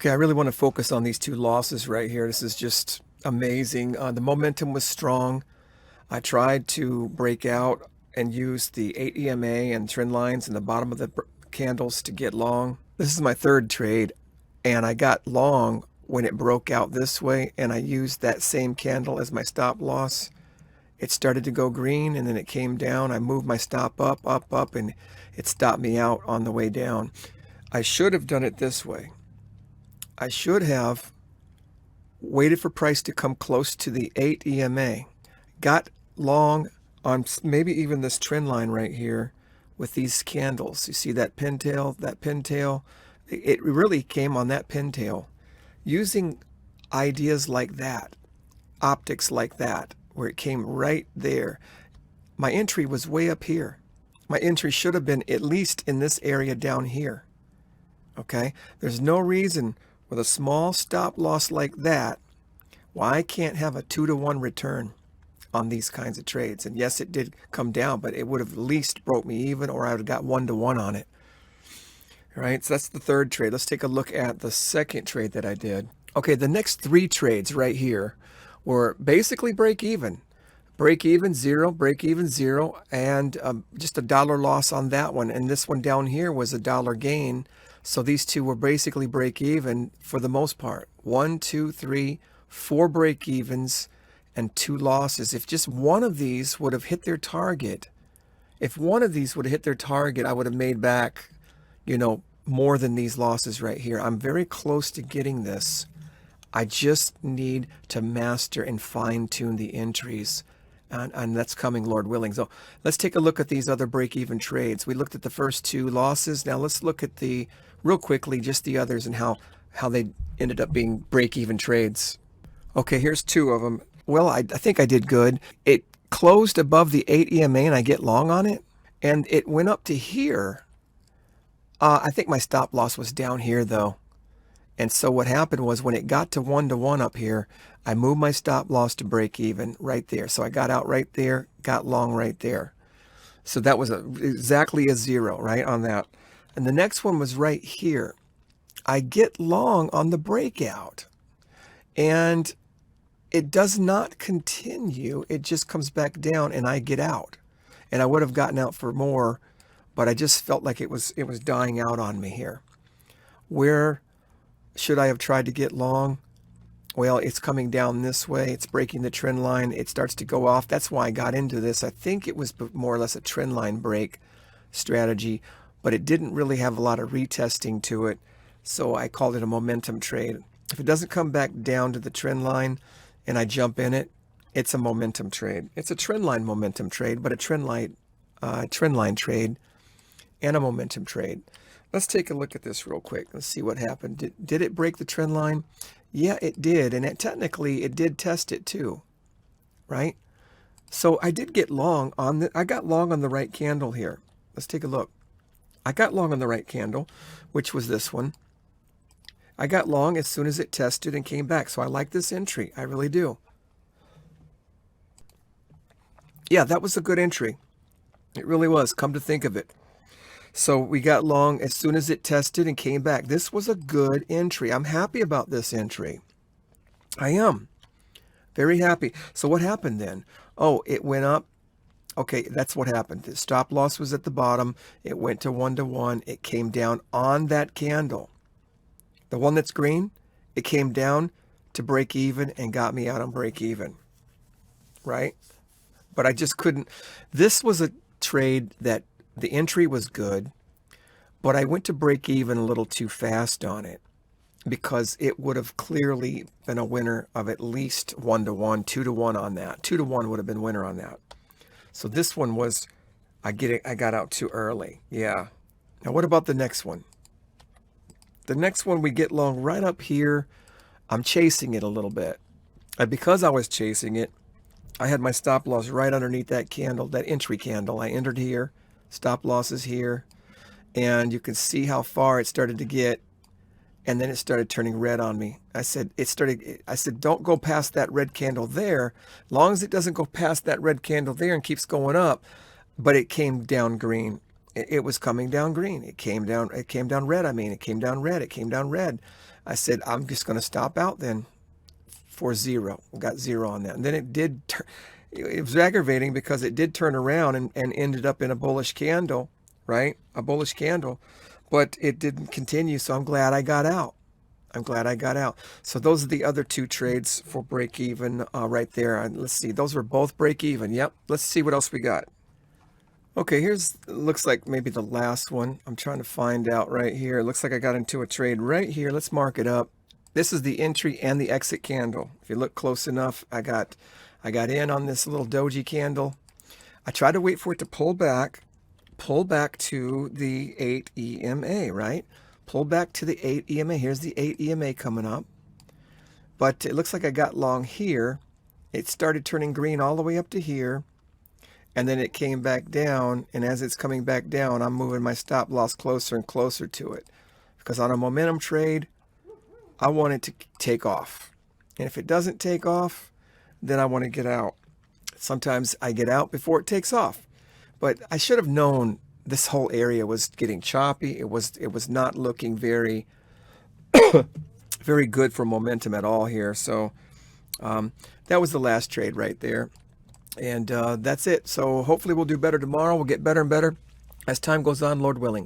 Okay, I really want to focus on these two losses right here. This is just amazing. The momentum was strong. I tried to break out and use the 8 EMA and trend lines in the bottom of the candles to get long. This is my third trade, and I got long when it broke out this way, and I used that same candle as my stop loss. It started to go green, and then it came down. I moved my stop up, up, up, and it stopped me out on the way down. I should have done it this way. I should have waited for price to come close to the 8 EMA, got long on maybe even this trend line right here with these candles. You see that pintail, it really came on that pintail. Using ideas like that, optics like that, where it came right there. My entry was way up here. My entry should have been at least in this area down here. Okay, there's no reason with a small stop loss like that why I can't have a 2-to-1 return on these kinds of trades. And yes, it did come down, but it would have at least broke me even, or I would have got 1-to-1 on it. All right, so that's the third trade. Let's take a look at the second trade that I did. Okay, the next three trades right here were basically break even, zero, and just $1 loss on that one. And this one down here was $1 gain. So these two were basically break even for the most part. 1, 2, 3, 4 break evens and 2 losses. If just one of these would have hit their target, I would have made back, more than these losses right here. I'm very close to getting this. I just need to master and fine tune the entries. And that's coming, Lord willing. So let's take a look at these other break-even trades. We looked at the first 2 losses. Now let's look at real quickly, just the others and how they ended up being break-even trades. Okay, here's 2 of them. Well, I think I did good. It closed above the 8 EMA and I get long on it. And it went up to here. I think my stop loss was down here though. And so what happened was when it got to 1-to-1 up here, I moved my stop loss to break even right there. So I got out right there, got long right there. So that was exactly a 0, right, on that. And the next one was right here. I get long on the breakout. And it does not continue. It just comes back down and I get out. And I would have gotten out for more, but I just felt like it was dying out on me here. Where should I have tried to get long? Well, it's coming down this way. It's breaking the trend line. It starts to go off. That's why I got into this. I think it was more or less a trend line break strategy, but it didn't really have a lot of retesting to it. So I called it a momentum trade. If it doesn't come back down to the trend line and I jump in it, it's a momentum trade. It's a trend line momentum trade, but a trend line trade and a momentum trade. Let's take a look at this real quick. Let's see what happened. Did it break the trend line? Yeah, it did. And technically, it did test it too, right? So I did get long on I got long on the right candle here. Let's take a look. I got long on the right candle, which was this one. I got long as soon as it tested and came back. So I like this entry. I really do. Yeah, that was a good entry. It really was, come to think of it. So we got long as soon as it tested and came back. This was a good entry. I'm happy about this entry. I am very happy. So what happened then? Oh, it went up. Okay, that's what happened. The stop loss was at the bottom. It went to 1-to-1. It came down on that candle. The one that's green, it came down to break even and got me out on break even, right? But I just couldn't. This was a trade that the entry was good, but I went to break even a little too fast on it because it would have clearly been a winner of at least 1-to-1, 2-to-1 on that. 2-to-1 would have been winner on that. So this one was, I got out too early. Yeah. Now what about the next one? The next one we get long right up here. I'm chasing it a little bit. And because I was chasing it, I had my stop loss right underneath that candle, that entry candle. I entered here. Stop losses here, and you can see how far it started to get, and then it started turning red on me. I said, don't go past that red candle there. As long as it doesn't go past that red candle there and keeps going up, but it came down green. it was coming down green. It came down red. I mean, it came down red. It came down red. I said, I'm just going to stop out then for zero. Got zero on that. And then it did, it was aggravating because it did turn around and ended up in a bullish candle, right? A bullish candle, but it didn't continue. So I'm glad I got out. I'm glad I got out. So those are the other two trades for break even right there. Let's see. Those were both break even. Yep. Let's see what else we got. Okay, here's, looks like maybe the last one. I'm trying to find out right here. It looks like I got into a trade right here. Let's mark it up. This is the entry and the exit candle. If you look close enough, I got in on this little doji candle. I tried to wait for it to pull back to the 8 EMA, right? Pull back to the 8 EMA. Here's the 8 EMA coming up. But it looks like I got long here. It started turning green all the way up to here. And then it came back down, and as it's coming back down, I'm moving my stop loss closer and closer to it. Because on a momentum trade, I want it to take off. And if it doesn't take off, then I want to get out. Sometimes I get out before it takes off. But I should have known this whole area was getting choppy. It was not looking very, very good for momentum at all here. So that was the last trade right there. And that's it. So hopefully we'll do better tomorrow. We'll get better and better as time goes on, Lord willing.